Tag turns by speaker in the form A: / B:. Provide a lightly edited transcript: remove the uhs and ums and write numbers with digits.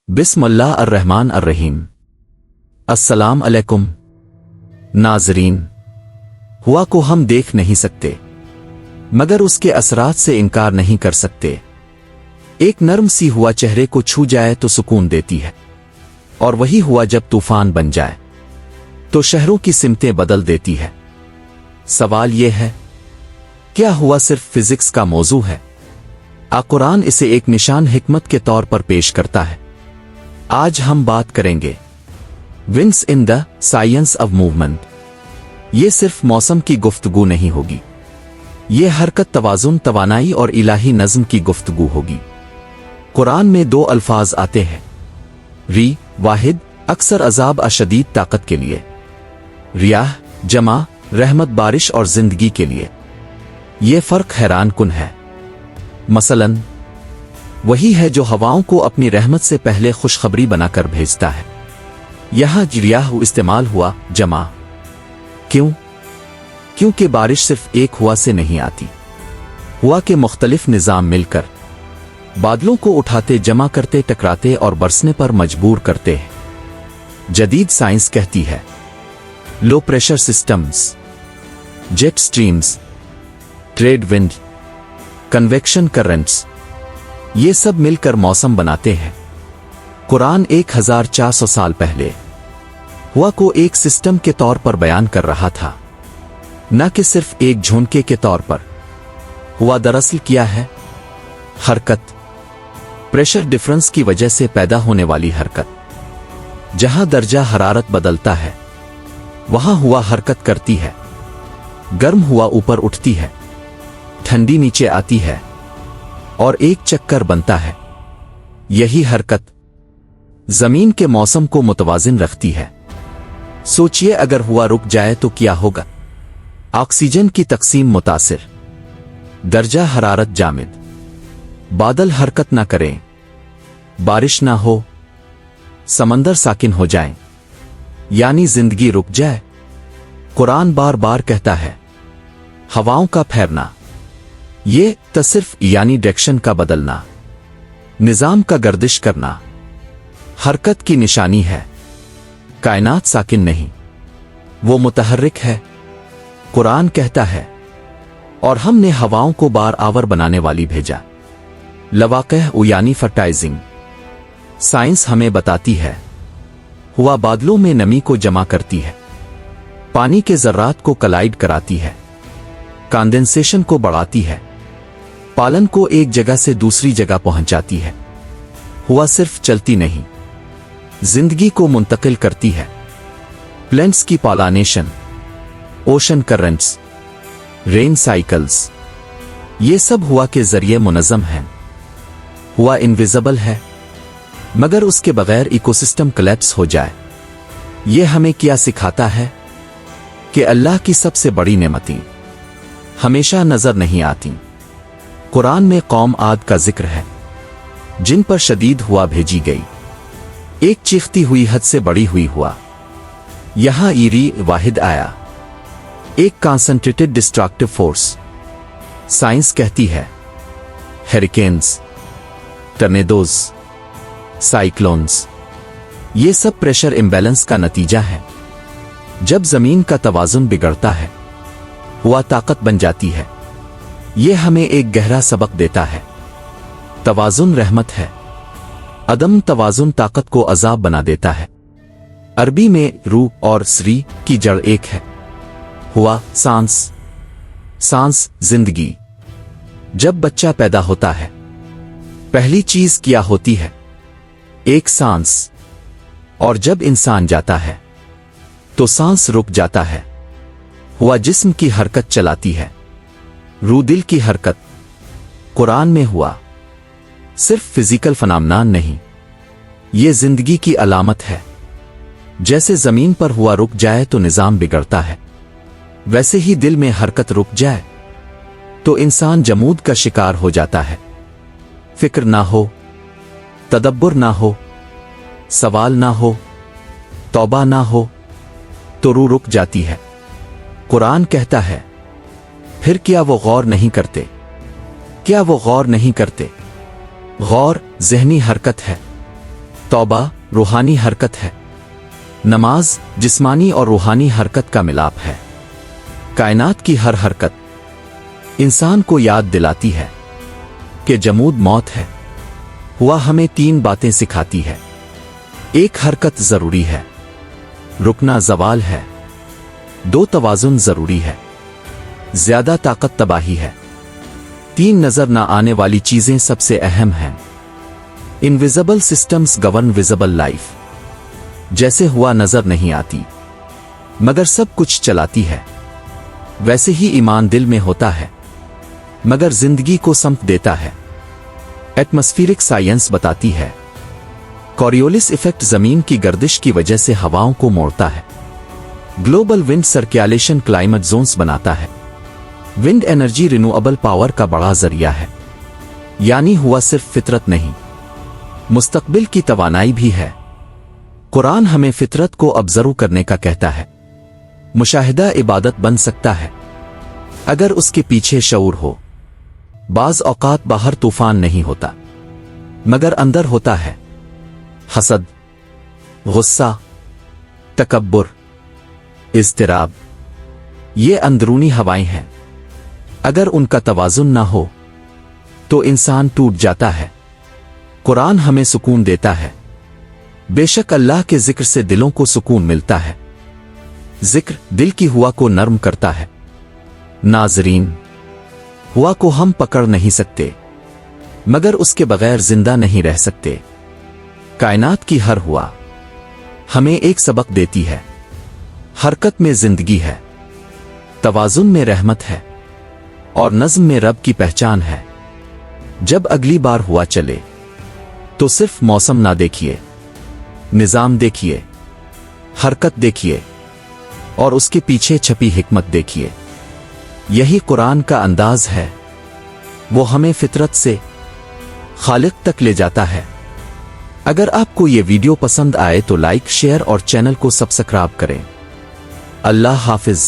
A: बिस्मिल्लाह अर्रहमान अर्रहीम। अस्सलाम अलैकुम नाज़रीन। हुआ को हम देख नहीं सकते मगर उसके असरात से इनकार नहीं कर सकते। एक नर्म सी हुआ चेहरे को छू जाए तो सुकून देती है, और वही हुआ जब तूफान बन जाए तो शहरों की सिमतें बदल देती है। सवाल यह है, क्या हुआ सिर्फ फिजिक्स का मौजू है? कुरान इसे एक निशान हिकमत के तौर पर पेश करता है। आज हम बात करेंगे winds in the science of movement. ये सिर्फ मौसम की गुफ्तगू नहीं होगी, ये हरकत, तवाजुन, तवानाई और इलाही नज़्म की गुफ्तगू होगी। कुरान में दो अल्फाज आते हैं, री वाहिद, अक्सर अजाब अशदीद ताकत के लिए, रियाह जमा, रहमत, बारिश और जिंदगी के लिए। ये फर्क हैरान कुन है। मसलन वही है जो हवाओं को अपनी रहमत से पहले खुशखबरी बनाकर भेजता है। यहां रियाह इस्तेमाल हुआ, जमा क्यों? क्योंकि बारिश सिर्फ एक हुआ से नहीं आती। हुआ के मुख्तलिफ निज़ाम मिलकर बादलों को उठाते, जमा करते, टकराते और बरसने पर मजबूर करते हैं। जदीद साइंस कहती है low pressure systems, jet streams, trade wind, convection currents, ये सब मिलकर मौसम बनाते हैं। कुरान 1400 साल पहले हुआ को एक सिस्टम के तौर पर बयान कर रहा था, न कि सिर्फ एक झोंके के तौर पर। हुआ दरअसल क्या है? हरकत, प्रेशर डिफरेंस की वजह से पैदा होने वाली हरकत। जहां दर्जा हरारत बदलता है वहां हुआ हरकत करती है। गर्म हुआ ऊपर उठती है, ठंडी नीचे आती है और एक चक्कर बनता है। यही हरकत जमीन के मौसम को मुतवाजिन रखती है। सोचिए, अगर हुआ रुक जाए तो क्या होगा? ऑक्सीजन की तकसीम मुतासिर, दर्जा हरारत जामिद, बादल हरकत ना करें, बारिश ना हो, समंदर साकिन हो जाए, यानी जिंदगी रुक जाए। कुरान बार बार कहता है हवाओं का फैरना, ये तसिर्फ यानी डायरेक्शन का बदलना, निजाम का गर्दिश करना, हरकत की निशानी है। कायनात साकिन नहीं, वो मुतहर्रिक है। कुरान कहता है और हमने हवाओं को बार आवर बनाने वाली भेजा। लवाक़ह यानी फर्टाइजिंग। साइंस हमें बताती है हुआ बादलों में नमी को जमा करती है, पानी के जर्रात को कलाइड कराती है, कंडेंसेशन को बढ़ाती है, पालन को एक जगह से दूसरी जगह पहुंचाती है। हुआ सिर्फ चलती नहीं, जिंदगी को मुंतकिल करती है। प्लांट्स की pollination, ocean currents, rain cycles, ये सब हुआ के जरिए मुनज़्ज़म हैं। हुआ इनविजिबल है, मगर उसके बगैर इकोसिस्टम कोलैप्स हो जाए। यह हमें क्या सिखाता है कि अल्लाह की सबसे बड़ी नेमतें हमेशा नजर नहीं आती। कुरान में कौम आद का जिक्र है, जिन पर शदीद हुआ भेजी गई, एक चीखती हुई हद से बड़ी हुई हुआ। यहां ईरी वाहिद आया, एक कॉन्सेंट्रेटेड डिस्ट्रक्टिव फोर्स। साइंस कहती है हेरिकेन्स, टर्नेडोज, साइक्लोन्स, ये सब प्रेशर इम्बैलेंस का नतीजा है। जब जमीन का तवाजुन बिगड़ता है हुआ ताकत बन जाती है। यह हमें एक गहरा सबक देता है, तवाजुन रहमत है, अदम तवाजुन ताकत को अजाब बना देता है। अरबी में रूह और सरी की जड़ एक है। हुआ सांस, सांस जिंदगी। जब बच्चा पैदा होता है पहली चीज क्या होती है? एक सांस। और जब इंसान जाता है तो सांस रुक जाता है। हुआ जिस्म की हरकत चलाती है, रूह दिल की हरकत। कुरान में हुआ सिर्फ फिजिकल फनामनान नहीं, ये जिंदगी की अलामत है। जैसे जमीन पर हुआ रुक जाए तो निजाम बिगड़ता है, वैसे ही दिल में हरकत रुक जाए तो इंसान जमूद का शिकार हो जाता है। फिक्र ना हो, तदब्बुर ना हो, सवाल ना हो, तौबा ना हो तो रूह रुक जाती है। कुरान कहता है फिर क्या वो गौर नहीं करते? क्या वो गौर नहीं करते? गौर ज़हनी हरकत है, तौबा रूहानी हरकत है। नमाज जिस्मानी और रूहानी हरकत का मिलाप है। कायनात की हर हरकत इंसान को याद दिलाती है कि जमूद मौत है। हुआ हमें 3 बातें सिखाती है। 1 हरकत जरूरी है, रुकना जवाल है। 2 तवाजुन जरूरी है, ज्यादा ताकत तबाही है। 3 नजर न आने वाली चीजें सबसे अहम हैं। Invisible systems govern visible life. जैसे हुआ नजर नहीं आती मगर सब कुछ चलाती है, वैसे ही ईमान दिल में होता है मगर जिंदगी को समत देता है। एटमॉस्फेरिक साइंस बताती है कॉरियोलिस इफेक्ट जमीन की गर्दिश की वजह से हवाओं को मोड़ता है। Global wind circulation climate zones बनाता है। विंड एनर्जी रिन्यूएबल पावर का बड़ा जरिया है, यानी हुआ सिर्फ फितरत नहीं, मुस्तकबिल की तवानाई भी है। कुरान हमें फितरत को ऑब्जर्व करने का कहता है। मुशाहिदा इबादत बन सकता है अगर उसके पीछे शऊर हो। बाज औकात बाहर तूफान नहीं होता मगर अंदर होता है हसद, गुस्सा, तकब्बुर, इज़्तिराब। ये अंदरूनी हवाएं हैं, अगर उनका तवाजुन ना हो तो इंसान टूट जाता है। कुरान हमें सुकून देता है। बेशक अल्लाह के जिक्र से दिलों को सुकून मिलता है। जिक्र दिल की हुआ को नर्म करता है। नाज़रीन, हुआ को हम पकड़ नहीं सकते मगर उसके बगैर जिंदा नहीं रह सकते। कायनात की हर हुआ हमें एक सबक देती है। हरकत में जिंदगी है, तवाजुन में रहमत है और नज़्म में रब की पहचान है। जब अगली बार हुआ चले तो सिर्फ मौसम ना देखिए, निजाम देखिए, हरकत देखिए और उसके पीछे छपी हिकमत देखिए। यही कुरान का अंदाज है, वो हमें फितरत से खालिक तक ले जाता है। अगर आपको ये वीडियो पसंद आए तो लाइक, शेयर और चैनल को सब्सक्राइब करें। अल्लाह हाफिज।